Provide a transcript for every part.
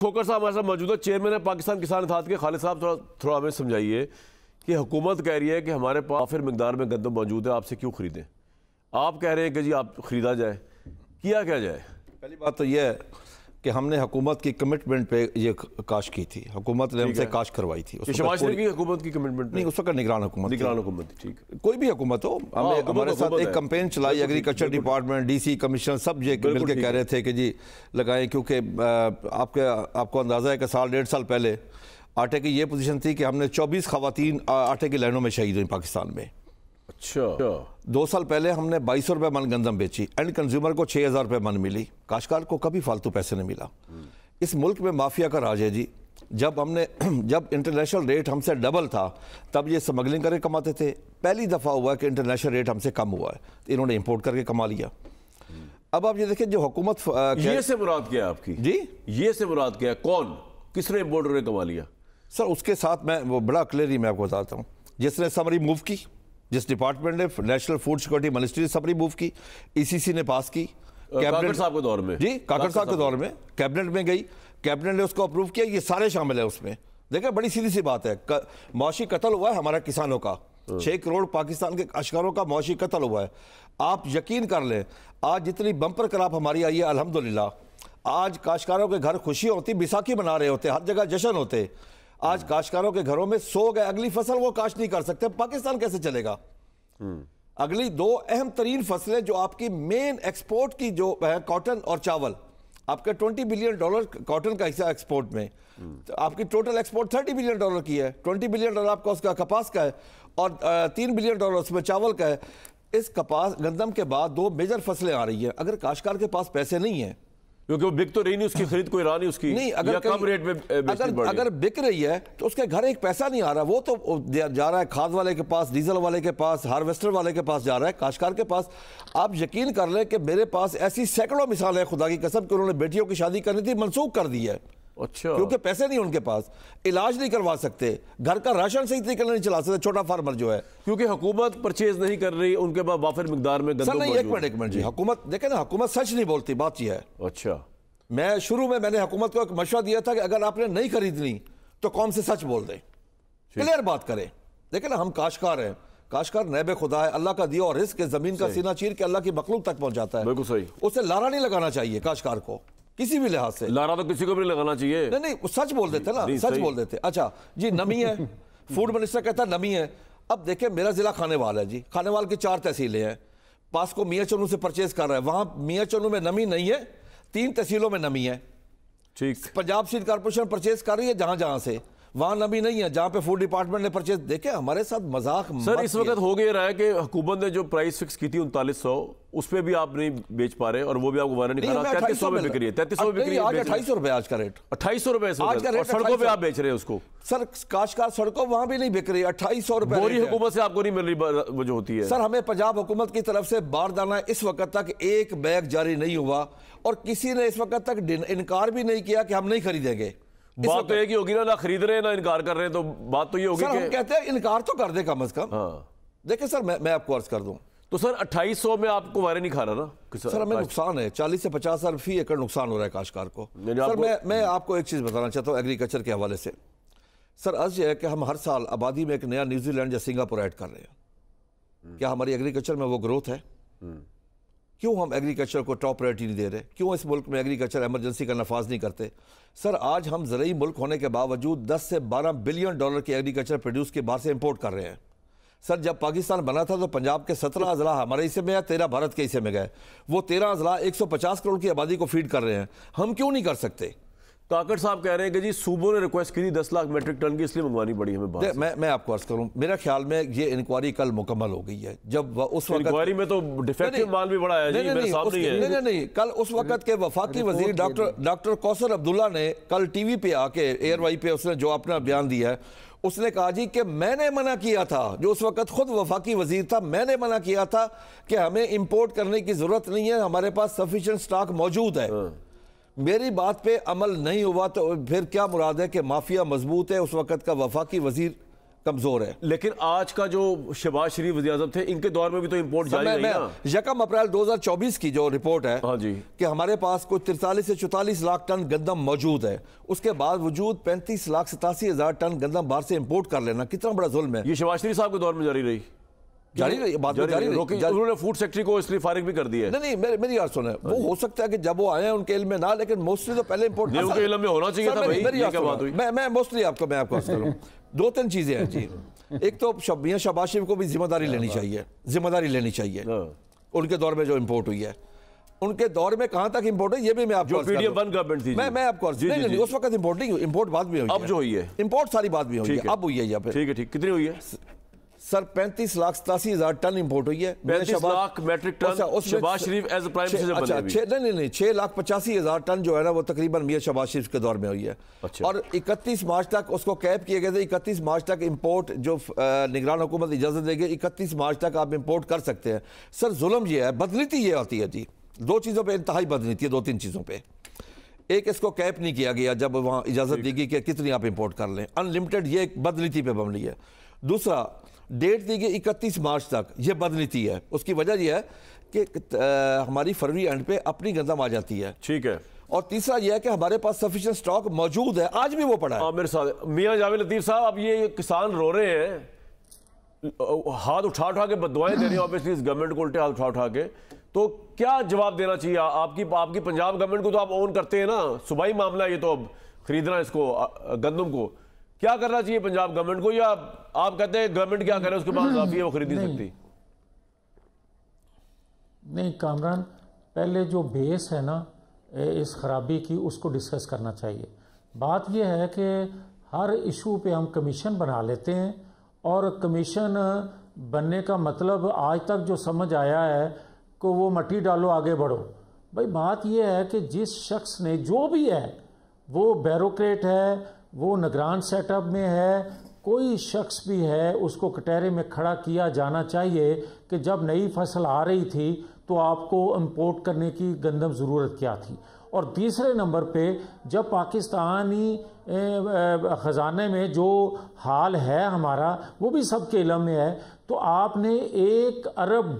खोकर साहब हमारे साथ मौजूद है, चेयरमैन है पाकिस्तान किसान इत्तेहाद के। खालिद साहब थोड़ा हमें समझाइए कि हुकूमत कह रही है कि हमारे पास काफिर मिकदार में गंदम मौजूद है, आपसे क्यों खरीदें। आप कह रहे हैं कि जी आप खरीदा जाए, किया क्या जाए। पहली बात तो यह है कि हमने हुकूमत की कमिटमेंट पे ये काश की थी, हुकूमत ने हमसे काश करवाई थी। शहबाज शरीफ की हुकूमत की कमिटमेंट नहीं, उस वक्त निगरान हुकूमत ठीक, कोई भी हुकूमत हो, हमने हमारे साथ एक कैंपेन चलाई, एग्रीकल्चर डिपार्टमेंट, डीसी कमिश्नर सब ये मिलकर कह रहे थे कि जी लगाएं, क्योंकि आपको अंदाज़ा है कि साल 1.5 साल पहले आटे की ये पोजीशन थी कि हमने 24 खवातीन आटे की लाइनों में शहीद हुई पाकिस्तान में। अच्छा, 2 साल पहले हमने 2200 रुपये मन गंदम बेची, एंड कंज्यूमर को 6000 रुपये मन मिली, काश्तकार को कभी फालतू पैसे नहीं मिला। इस मुल्क में माफिया का राज है जी। जब इंटरनेशनल रेट हमसे डबल था तब ये स्मगलिंग करके कमाते थे। पहली दफ़ा हुआ कि इंटरनेशनल रेट हमसे कम हुआ है, इन्होंने इंपोर्ट करके कमा लिया। अब आप ये देखिए, जो हुकूमत ये से मुराद क्या है आपकी जी, ये से मुराद क्या है, कौन किसने इंपोर्ट करके कमा लिया। सर उसके साथ मैं वो बड़ा क्लियरली मैं आपको बताता हूँ, जिसने समरी मूव की, जिस डिपार्टमेंट ने नेशनल फूड सिक्योरिटी मिनिस्ट्री ने समरी मूव की, ईसीसी ने पास की, काकड़ साहब के दौर में, जी काकड़ साहब के दौर में कैबिनेट में गई, कैबिनेट ने उसको अप्रूव किया, ये सारे शामिल है उसमें। देखिए बड़ी सीधी सी बात है, मौशी कत्ल हुआ है हमारा किसानों का, 6 करोड़ पाकिस्तान के काश्तकारों का मौशी कत्ल हुआ है। आप यकीन कर लें, आज जितनी बम्पर क्रॉप हमारी आई है अल्हम्दुलिल्लाह, आज काश्तकारों के घर खुशी होती, बैसाखी मना रहे होते, हर जगह जश्न होते। आज काश्तकारों के घरों में 100 गए, अगली फसल वो काश्त नहीं कर सकते, पाकिस्तान कैसे चलेगा। अगली 2 अहम तरीन फसलें जो आपकी मेन एक्सपोर्ट की जो है, कॉटन और चावल, आपके $20 बिलियन कॉटन का हिस्सा एक्सपोर्ट में, तो आपकी टोटल एक्सपोर्ट $30 बिलियन की है, $20 बिलियन आपका उसका कपास का है और $3 बिलियन उसमें चावल का है। इस कपास गंदम के बाद 2 मेजर फसलें आ रही हैं। अगर काश्तकार के पास पैसे नहीं है, क्योंकि वो बिक तो रही नहीं, उसकी खरीद कोई रहा नहीं उसकी, नहीं, अगर कम रेट में अगर बिक रही है तो उसके घर एक पैसा नहीं आ रहा, वो तो जा रहा है खाद वाले के पास, डीजल वाले के पास, हार्वेस्टर वाले के पास जा रहा है, काश्तकार के पास। आप यकीन कर लें कि मेरे पास ऐसी सैकड़ों मिसाल है, खुदा की कसम, कि उन्होंने बेटियों की शादी करनी थी, मनसूख कर दी है। अच्छा, क्योंकि पैसे नहीं उनके पास, इलाज नहीं करवा सकते, घर का राशन सही तरीके नहीं चला सकते, छोटा फार्मर जो है, क्योंकि हुकूमत परचेज नहीं कर रही, उनके पास वाफिर मिकदार में गंदम नहीं। एक मिनट जी, हुकूमत देखे ना, हुकूमत सच नहीं बोलती, बात यह है। अच्छा, मैं शुरू में मैंने हुकूमत को एक मशवरा दिया था कि अगर आपने नहीं खरीदनी तो कौम से सच बोल दें, क्लियर बात करें। देखें ना, हम काश्तकार हैं, काश्तकार नैब खुदा है, अल्लाह का दिया और रिस्क के जमीन का सीना चीर के अल्लाह की मखलूक तक पहुंचाता है। बिल्कुल सही। उसे लारा नहीं लगाना चाहिए काश्तकार को किसी भी लिहाज से। लारा तो किसी को भी नहीं लगाना चाहिए। नहीं, सच बोल देते ना, सच बोल देते। अच्छा जी, नमी है, फूड मिनिस्टर कहता है नमी है। अब देखें, मेरा जिला खानेवाल है जी, खानेवाल की 4 तहसीलें हैं, पासको मियाँ चन्नू से परचेज कर रहा है, वहां मियाँ चन्नू में नमी नहीं है, 3 तहसीलों में नमी है। ठीक, पंजाब सीड कारपोरेशन परचेज कर रही है जहां से, वहां नमी नहीं है, जहां पे फूड डिपार्टमेंट ने परचेज। देखे हमारे साथ मजाक। सर इस वक्त हो गया रहा है कि हुकूमत ने जो प्राइस फिक्स की थी 3900, उस पे भी आप नहीं बेच पा रहे, और वो भी आपको वारंटी नहीं, 3300 में बिक रही है, 3300 में बिक रही है। आज 2800 रुपए आज का रेट, 2800 रुपए आज का रेट, सड़कों पे आप बेच रहे हैं उसको। सर काश्तकार सड़कों वहां भी नहीं बिक रही, 2800 रुपए बोरी हुकूमत से आपको नहीं मिल रही वो जो होती है। सर हमें पंजाब हुकूमत की तरफ से बारदाना इस वक्त तक एक बैग जारी नहीं हुआ, और किसी ने इस वक्त तक इनकार भी नहीं किया कि हम नहीं खरीदेंगे। बात तो एक ही होगी ना खरीद रहे हैं ना इनकार कर रहे हैं, तो बात तो ये होगी कि हम कहते हैं इनकार तो कर दे कम अज कम। हाँ। देखिए सर, मैं आपको अर्ज कर दूं, तो सर 2800 में आपको वायरे नहीं खा रहा ना सर, हमें नुकसान है, 40 से 50 हज़ार फी एकड़ नुकसान हो रहा है काश्तकार को। सर मैं आपको एक चीज़ बताना चाहता हूँ एग्रीकल्चर के हवाले से। सर अर्ज यह है कि हम हर साल आबादी में एक नया न्यूजीलैंड या सिंगापुर ऐड कर रहे हैं। क्या हमारी एग्रीकल्चर में वो ग्रोथ है? क्यों हम एग्रीकल्चर को टॉप प्रायोरिटी नहीं दे रहे? क्यों इस मुल्क में एग्रीकल्चर एमरजेंसी का नफाज नहीं करते? सर आज हम ज़रूरी मुल्क होने के बावजूद 10 से 12 बिलियन डॉलर की एग्रीकल्चर प्रोड्यूस के बाहर से इंपोर्ट कर रहे हैं। सर जब पाकिस्तान बना था तो पंजाब के 17 अजला हमारे हिस्से में या 13 भारत के हिस्से में गए, वो 13 अजला 150 करोड़ की आबादी को फीड कर रहे हैं, हम क्यों नहीं कर सकते? काकड़ साहब कह रहे हैं कि जी सूबों ने रिक्वेस्ट की थी 10 लाख मेट्रिक टन की, इसलिए मंगवानी पड़ी हमें बात। मैं आपको अर्ज करूं, मेरा ख्याल में ये इंक्वायरी कल मुकम्मल हो गई है। जब उस वक्त इंक्वायरी में तो डिफेक्टिव माल भी बड़ा है जी, मेरे सामने ही है। नहीं, कल उस वक्त के वफाकी वजीर डॉक्टर कौसर अब्दुल्ला ने कल टीवी पे आके एयरवाई पे उसने जो अपना बयान दिया है, उसने कहा जी कि मैंने मना किया था, जो उस वक्त खुद वफाकी वजीर था, मैंने मना किया था कि हमें इंपोर्ट करने की जरूरत नहीं है, हमारे पास सफिशिएंट स्टॉक मौजूद है। मेरी बात पे अमल नहीं हुआ तो फिर क्या मुराद है कि माफिया मजबूत है? उस वक्त का वफाकी वजीर कमजोर है। लेकिन आज का जो शहबाज शरीफ वज़ीर-ए-आज़म थे, इनके दौर में भी तो इंपोर्ट जारी नहीं ना। 1 अप्रैल 2024 की जो रिपोर्ट है, हाँ जी, कि हमारे पास कुछ 43 से 44 लाख टन गंदम मौजूद है, उसके बावजूद 35,87,000 टन गंदम बाहर से इंपोर्ट कर लेना कितना बड़ा जुल्म है। ये शहबाज शरीफ साहब के दौर में जारी रही, जारी रही, बाद में जारी रही। उन्होंने फूड सेक्टर को इसलिए फारिग भी कर दिया है। नहीं, मेरी बात सुने, वो हो सकता है कि जब वो आए हैं उनके इल्म में ना, लेकिन मोस्टली तो पहले इंपोर्ट उनके इल्म में होना चाहिए था भाई। ये क्या बात हुई? मैं मोस्टली आपको करूं 2-3 चीजें हैं जी। एक तो मियां शहबाज शरीफ को भी जिम्मेदारी लेनी चाहिए उनके दौर में जो इंपोर्ट हुई है। उनके दौर में कहां तक इंपोर्ट है ये भी मैं आपको पीडीएम 1 गवर्नमेंट थी। मैं आपको नहीं, उस वक्त इंपोर्ट नहीं, इंपोर्ट बाद में हुई है। अब जो हुई है इंपोर्ट सारी बाद में हुई है, अब हुई है यहाँ पे। ठीक है, कितनी हुई है सर? 35,87,000 टन इंपोर्ट हुई है। 35 लाख मैट्रिक टन शहबाज शरीफ एज प्राइम मिनिस्टर। नहीं, 6,85,000 टन जो है ना, वो तकरीबन मियां शहबाज शरीफ के दौर में हुई है। और 31 मार्च तक उसको कैप किए गए थे। 31 मार्च तक इंपोर्ट जो निगरान हुकूमत इजाजत देगी, 31 मार्च तक आप इंपोर्ट कर सकते हैं। सर जुल्म ये है, बदनीति ये आती है जी, 2 चीज़ों पर इंतहाई बदनीति है, 2-3 चीज़ों पर। एक, इसको कैप नहीं किया गया जब वहाँ इजाज़त देगी कि कितनी आप इंपोर्ट कर लें, अनलिमिटेड, ये एक बदनीति पे बनी है। दूसरा, डेट दी गई 31 मार्च तक, ये बदनीति है। उसकी वजह यह है कि हमारी फरवरी एंड पे अपनी गंदम आ जाती है। ठीक है। और तीसरा यह है कि हमारे पास सफिशिएंट स्टॉक मौजूद है, आज भी वो पड़ा है। मेरे साथ मियां जावेद लतीफ साहब, अब ये किसान रो रहे हैं, हाथ उठा के बददुआएं दे रही हैं ऑब्वियसली इस गवर्नमेंट को, उल्टे हाथ उठा के। तो क्या जवाब देना चाहिए? आपकी पंजाब गवर्नमेंट को तो आप ओन करते हैं ना, सूबाई मामला है ये तो, अब खरीदना इसको गंदम को, क्या करना चाहिए पंजाब गवर्नमेंट को? या आप कहते हैं गवर्नमेंट क्या करे, उसके पास काफी है, वो खरीद नहीं सकती? नहीं कामरान, पहले जो बेस है ना इस खराबी की, उसको डिस्कस करना चाहिए। बात यह है कि हर इशू पे हम कमीशन बना लेते हैं, और कमीशन बनने का मतलब आज तक जो समझ आया है कि वो मट्टी डालो आगे बढ़ो। भाई बात यह है कि जिस शख्स ने, जो भी है, वो ब्यूरोक्रेट है, वो निगरान सेटअप में है, कोई शख्स भी है, उसको कटहरे में खड़ा किया जाना चाहिए कि जब नई फसल आ रही थी तो आपको इंपोर्ट करने की गंदम ज़रूरत क्या थी। और तीसरे नंबर पे, जब पाकिस्तानी ख़जाने में जो हाल है हमारा, वो भी सबके इल्म में है, तो आपने $1 अरब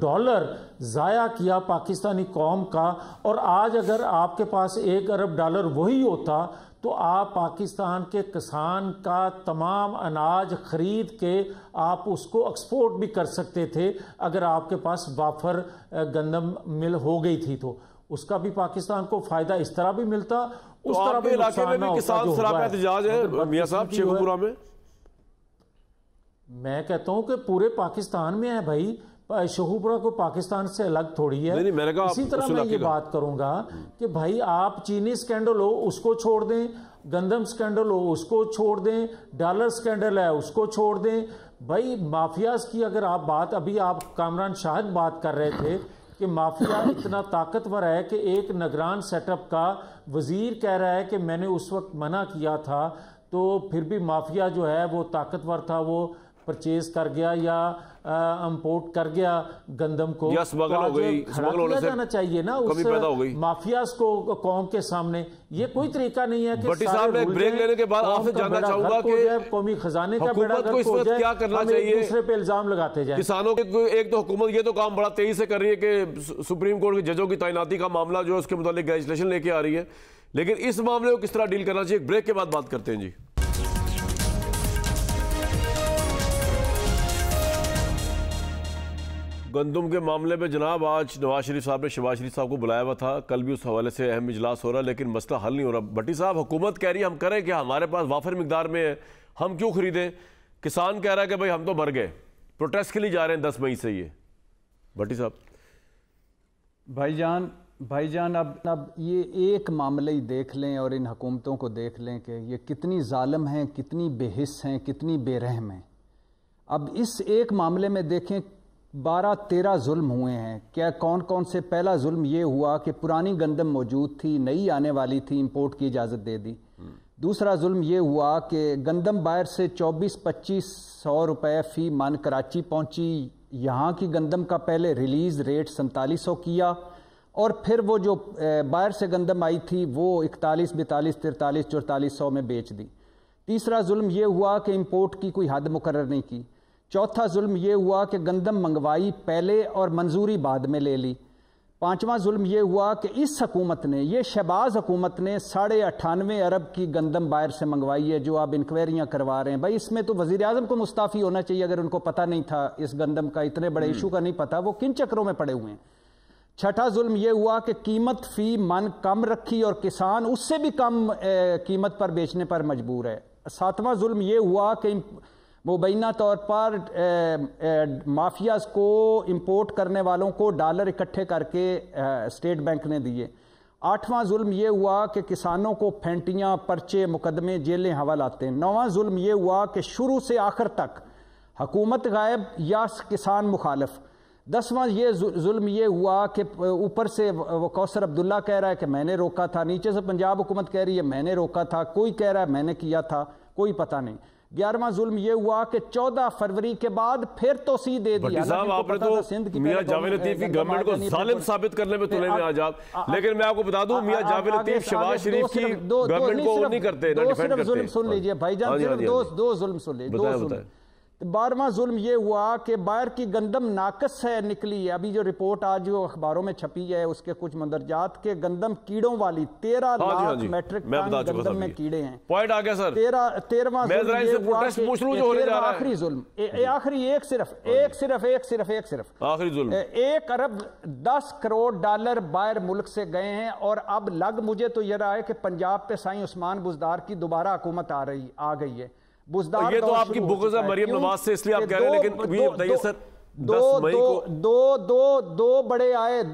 ज़ाया किया पाकिस्तानी कौम का। और आज अगर आपके पास $1 अरब वही होता तो आप पाकिस्तान के किसान का तमाम अनाज खरीद के आप उसको एक्सपोर्ट भी कर सकते थे, अगर आपके पास वाफर गंदम मिल हो गई थी तो उसका भी पाकिस्तान को फायदा इस तरह भी मिलता, उस तरह भी इलाके में भी किसान सरापा एहतजाज है मियां साहब शेखुपुरा में। मैं कहता हूं कि पूरे पाकिस्तान में है भाई, शेखुपुरा को पाकिस्तान से अलग थोड़ी है। इसी तरह मैं ये बात करूंगा कि भाई आप चीनी स्कैंडल हो उसको छोड़ दें, गंदम स्कैंडल हो उसको छोड़ दें, डॉलर स्कैंडल है उसको छोड़ दें। भाई माफियाज की अगर आप बात, अभी आप कामरान शाहिद बात कर रहे थे कि माफिया इतना ताकतवर है कि एक निगरान सेटअप का वजीर कह रहा है कि मैंने उस वक्त मना किया था, तो फिर भी माफिया जो है वो ताकतवर था, वो परचेज कर गया या इंपोर्ट कर गया गंदम को, या स्मगल हो गई, स्मगल होने से जाना चाहिए ना कमी पैदा हो गई माफियाज को कौम के सामने। ये कोई तरीका नहीं है कि भट्टी साहब, एक ब्रेक लेने के बाद आपसे जानना चाहूंगा कि कौमी खजाने का बेड़ा गर्क हो जाए, क्या करना चाहिए, दूसरे पे इल्जाम लगाते जाए किसानों के। एक तो हुकूमत ये तो काम बड़ा तेजी से कर रही है कि सुप्रीम कोर्ट के जजों की तैनाती का मामला जो है उसके मुतालिक लेजिस्लेशन लेके आ रही है, लेकिन इस मामले को किस तरह डील करना चाहिए, ब्रेक के बाद बात करते हैं जी। गंदम के मामले में जनाब आज नवाज शरीफ साहब ने शहबाज शरीफ साहब को बुलाया हुआ था, कल भी उस हवाले से अहम इजलास हो रहा है, लेकिन मसला हल नहीं हो रहा। भट्टी साहब, हुकूमत कह रही है हम करें क्या, हमारे पास वाफर मिकदार में है, हम क्यों खरीदें? किसान कह रहा है कि भाई हम तो मर गए, प्रोटेस्ट के लिए जा रहे हैं 10 मई से। ये भट्टी साहब भाईजान अब ये एक मामले ही देख लें और इन हुकूमतों को देख लें कि ये कितनी जालिम हैं, कितनी बेहिस हैं, कितनी बेरहम हैं। अब इस एक मामले में देखें 12-13 जुल्म हुए हैं। क्या कौन कौन से? पहला जुल्म ये हुआ कि पुरानी गंदम मौजूद थी, नई आने वाली थी, इंपोर्ट की इजाज़त दे दी। दूसरा जुल्म ये हुआ कि गंदम बाहर से 24-2500 रुपये फ़ी मन कराची पहुंची, यहाँ की गंदम का पहले रिलीज़ रेट 4700 किया, और फिर वो जो बाहर से गंदम आई थी वो 41, 42, 43, 4400 में बेच दी। तीसरा जुल्म ये हुआ कि इंपोर्ट की कोई हद मुकर्रर नहीं की। चौथा जुल्म ये हुआ कि गंदम मंगवाई पहले और मंजूरी बाद में ले ली। पांचवा जुल्म ये हुआ कि इस हुकूमत ने, ये शहबाज हुकूमत ने 98.5 अरब की गंदम बाहर से मंगवाई है, जो आप इंक्वायरियां करवा रहे हैं। भाई इसमें तो वजीर आजम को मुस्ताफ़ी होना चाहिए, अगर उनको पता नहीं था इस गंदम का, इतने बड़े इशू का नहीं पता, वो किन चक्रों में पड़े हुए हैं। छठा जुल्म ये हुआ कि कीमत फी मन कम रखी और किसान उससे भी कम कीमत पर बेचने पर मजबूर है। सातवां जुल्म ये हुआ कि मुबैना तौर पर माफियाज को, इंपोर्ट करने वालों को डॉलर इकट्ठे करके स्टेट बैंक ने दिए। आठवां जुल्म ये हुआ कि किसानों को फेंटियां, पर्चे, मुकदमे, जेलें हवालाते हैं। नौवां जुल्म ये हुआ कि शुरू से आखिर तक हुकूमत गायब या किसान मुखालिफ। 10वां ये जुल्म ये हुआ कि ऊपर से वो कौसर अब्दुल्ला कह रहा है कि मैंने रोका था, नीचे से पंजाब हुकूमत कह रही है मैंने रोका था, कोई कह रहा है मैंने किया था, कोई पता नहीं। 11वां जुल्म ये हुआ कि 14 फरवरी के बाद फिर तोसी दे दी। साहब आपने तो मियां जावेद लतीफ की गवर्नमेंट को जालिम साबित करने में तुले में आज आप, लेकिन मैं आपको बता दूं मियां जावेद लतीफ शहबाज शरीफ की गवर्नमेंट को नहीं करते, ना डिफेंड करते। सुन लीजिए भाईजान, सिर्फ दो जुल्म सुन लीजिए, दो जुल्म। 12वां जुल्म ये हुआ कि बाहर की गंदम नाकस है निकली है। अभी जो रिपोर्ट आज जो अखबारों में छपी है उसके कुछ मंदरजात के गंदम कीड़ों वाली 13 लाख मैट्रिक टन गंदम में कीड़े हैं। पॉइंट आ गया सर। 13वां जुल्म ये हुआ कि आखिरी जुल्म, आखिरी सिर्फ आखिरी जुल्म 1 अरब 10 करोड़ डॉलर बाहर मुल्क से गए हैं। और अब मुझे तो ये रहा है कि पंजाब पे साईं उस्मान बुज़दार की दोबारा हुकूमत आ गई है। ये तो आपकी बुग़्ज़ मरियम नवाज से इसलिए आप कह रहे हैं, लेकिन ये बताइए सर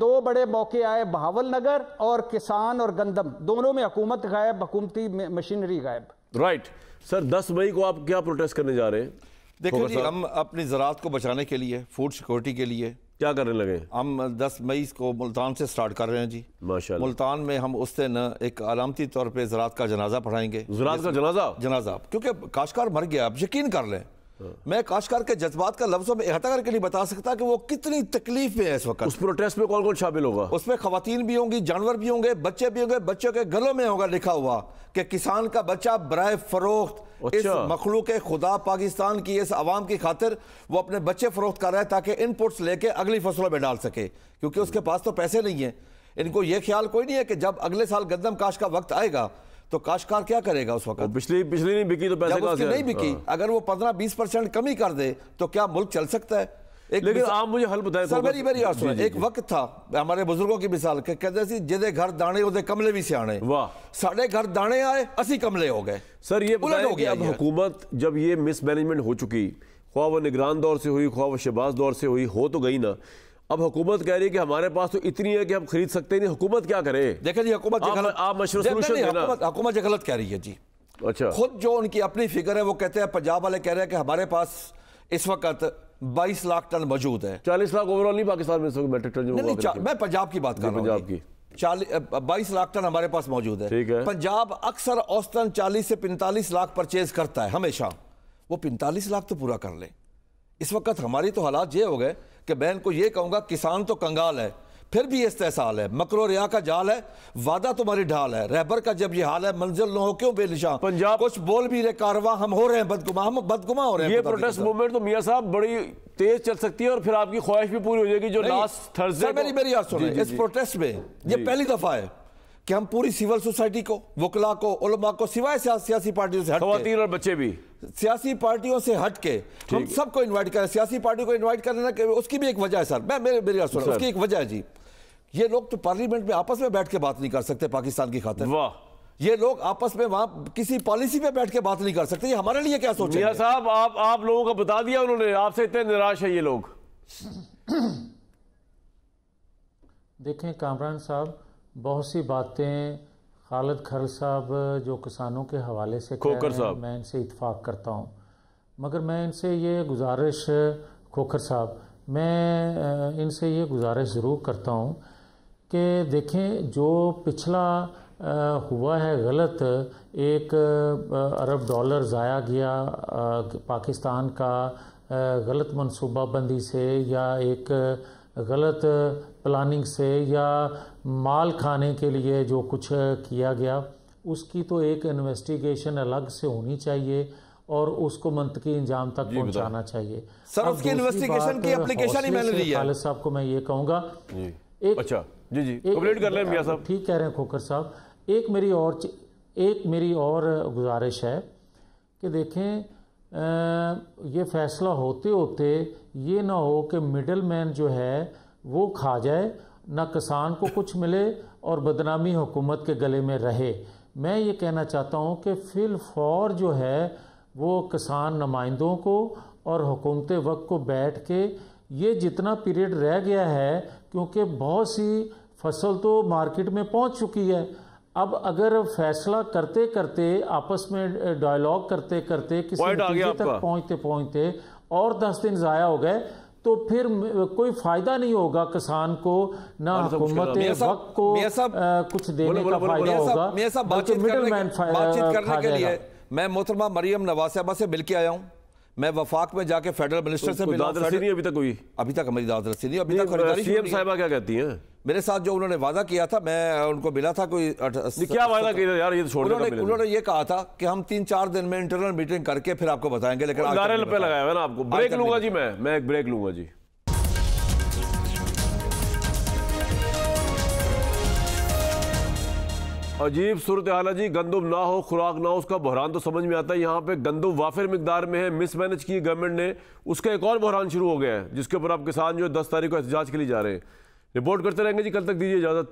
दो बड़े मौके आए, बहावलनगर और किसान और गंदम, दोनों में हुकूमत गायब, हुकूमती मशीनरी गायब। राइट सर, 10 मई को आप क्या प्रोटेस्ट करने जा रहे हैं? देखिए जी, हम अपनी ज़राअत को बचाने के लिए, फूड सिक्योरिटी के लिए क्या करने लगे? हम 10 मई को मुल्तान से स्टार्ट कर रहे हैं जी। माशाल्लाह। मुल्तान में हम उस दिन एक अलामती तौर पे ज़राअत का जनाजा पढ़ाएंगे। ज़राअत का जनाजा क्योंकि काश्तकार मर गया। आप यकीन कर लें, मैं काश्तकार के जज्बात का लफ्ज़ों में इहाता करके नहीं बता सकता कि वो कितनी तकलीफ में है इस वक्त। उस प्रोटेस्ट में कौन कौन शामिल होगा? उसमें खवातीन भी होंगी, जानवर भी होंगे, बच्चे भी होंगे। बच्चों के गलों में होगा लिखा हुआ कि किसान का बच्चा बराए फरोख्त, इस मखलूक खुदा पाकिस्तान की इस आवाम की खातिर वो अपने बच्चे फरोख्त कर रहा है ताकि इनपुट्स लेके अगली फसलों में डाल सके, क्योंकि उसके पास तो पैसे नहीं है। इनको ये ख्याल कोई नहीं है कि जब अगले साल गंदम काश का वक्त आएगा तो काश्तकार क्या करेगा उस वक्त? बिजली नहीं बिकी तो पैसे कहां से? नहीं बिकी, अगर वो 15-20% कमी कर दे तो क्या मुल्क चल सकता है? लेकिन आप मुझे हल बताएं सर। मेरी बात सुनो। एक वक्त था हमारे बुजुर्गों की मिसाल के, कहते सी जिदे घर दाने उदे कमले भी सियाने। वाह, साढ़े घर दाने आए, असी कमले हो गए। सर ये बताएं कि अब हुकूमत जब ये मिसमैनेजमेंट हो चुकी, ख्वाह वो निगरान दौर से हुई, ख्वाह वो शहबाज दौर से हुई, हो तो गई ना। अब हुकूमत कह रही है कि हमारे पास तो इतनी है कि हम खरीद सकते नहीं। हुकूमत क्या करे? देखिए जी, हुकूमत आप मशवरा सॉल्यूशन देना। हुकूमत गलत कह रही है जी। अच्छा, खुद जो उनकी अपनी फिगर है वो कहते हैं, पंजाब वाले कह रहे हैं कि हमारे पास इस वक्त 22 लाख टन मौजूद है। 40 लाख ओवरऑल नहीं पाकिस्तान में मैट्रिक टन? मैं पंजाब की बात कर रहा हूं। पंजाब की 22 लाख टन हमारे पास मौजूद है। ठीक है। पंजाब अक्सर औसतन 40 से 45 लाख परचेज करता है हमेशा। वो 45 लाख तो पूरा कर ले। इस वक्त हमारी तो हालात ये हो गए कि मैं इनको ये कहूंगा, किसान तो कंगाल है, फिर भी इस्तेसाल है, मकरो रिया का जाल है, वादा तुम्हारी ढाल है। रहबर का जब ये हाल है, मंजिल न हो क्यों बेनिशान। पंजाब कुछ बोल भी रहे कारवां, हम हो रहे हैं बदगुमा, हम बदगुमा हो रहे हैं। ये प्रोटेस्ट मूवमेंट तो मियां साहब बड़ी तेज चल सकती है और फिर आपकी ख्वाहिश भी पूरी हो जाएगी जो लास्ट थर्सडे। मेरी बात सुनिए, इस प्रोटेस्ट में ये पहली दफा है कि हम पूरी सिविल सोसाइटी को, वकला को, उलमा को, सिवाय सियासी पार्टियों से हट, खवातीन और बच्चे भी, सियासी पार्टियों से हट के हम सबको इन्वाइट करें। सियासी पार्टी को इन्वाइट करने के उसकी भी एक वजह है सर। मेरी बात सुनो, उसकी एक वजह है जी, ये लोग तो पार्लियामेंट में आपस में बैठ के बात नहीं कर सकते पाकिस्तान की खातिर। वाह, ये लोग आपस में वहां किसी पॉलिसी पे बैठ के बात नहीं कर सकते। ये हमारे लिए क्या सोचेंगे? मियां साहब आप लोगों को बता दिया उन्होंने, आपसे इतने निराश है ये लोग। देखें कामरान साहब, बहुत सी बातें खालिद खर साहब जो किसानों के हवाले से कह रहे हैं, मैं इनसे इत्फाक करता हूँ, मगर मैं इनसे ये गुजारिश, खोखर साहब, मैं इनसे ये गुजारिश ज़रूर करता हूँ कि देखें जो पिछला हुआ है गलत, 1 अरब डॉलर ज़ाया गया पाकिस्तान का गलत मनसूबाबंदी से या एक गलत प्लानिंग से या माल खाने के लिए जो कुछ किया गया, उसकी तो एक इन्वेस्टिगेशन अलग से होनी चाहिए और उसको मंतकी इंजाम तक पहुंचाना चाहिए। सर उसकी इन्वेस्टिगेशन की एप्लीकेशन ही मैंने दी है। खालिद साहब को मैं ये कहूँगा, अच्छा जी जी कंप्लीट कर लें मियां साहब। ठीक कह रहे हैं खोखर साहब। एक मेरी और गुजारिश है कि देखें, ये फैसला होते होते ये ना हो कि मिडल मैन जो है वो खा जाए, ना किसान को कुछ मिले और बदनामी हुकूमत के गले में रहे। मैं ये कहना चाहता हूँ कि फिल फौर जो है वो किसान नुमाइंदों को और हुकूमत वक्त को बैठ के ये जितना पीरियड रह गया है, क्योंकि बहुत सी फसल तो मार्केट में पहुँच चुकी है, अब अगर फैसला करते करते आपस में डायलॉग करते करते किसी नतीजे तक पहुँचते और 10 दिन ज़ाया हो गए तो फिर कोई फायदा नहीं होगा किसान को, ना हुकूमत वक्त को कुछ देने का फायदा होगा, बल्कि मिडल मैन बातचीत करने के लिए मैं मोहतरमा मरियम नवाज साहबा से मिल के आया हूँ। मैं वफाक में जाके फेडरल मिनिस्टर से मिला। अभी तक हमारी दाद रसी नहीं, अभी तक सीएम साहिबा क्या कहती हैं? मेरे साथ जो उन्होंने वादा किया था, मैं उनको मिला था, कोई क्या वादा किया यार, ये तो उन्होंने ये कहा था कि हम 3-4 दिन में इंटरनल मीटिंग करके फिर आपको बताएंगे। लेकिन नारे पे लगाया है ना आपको। ब्रेक लूंगा जी, मैं एक ब्रेक लूंगा जी। अजीब सूरत हाल है जी, गंदम ना हो, खुराक ना हो, उसका बहरान तो समझ में आता है। यहाँ पे गंदम वाफिर मिकदार में है, मिसमैनेज की गवर्नमेंट ने, उसका एक और बहरान शुरू हो गया है जिसके ऊपर अब किसान जो 10 तारीख को एहतजाज के लिए जा रहे हैं। रिपोर्ट करते रहेंगे जी, कल तक दीजिए इजाजत।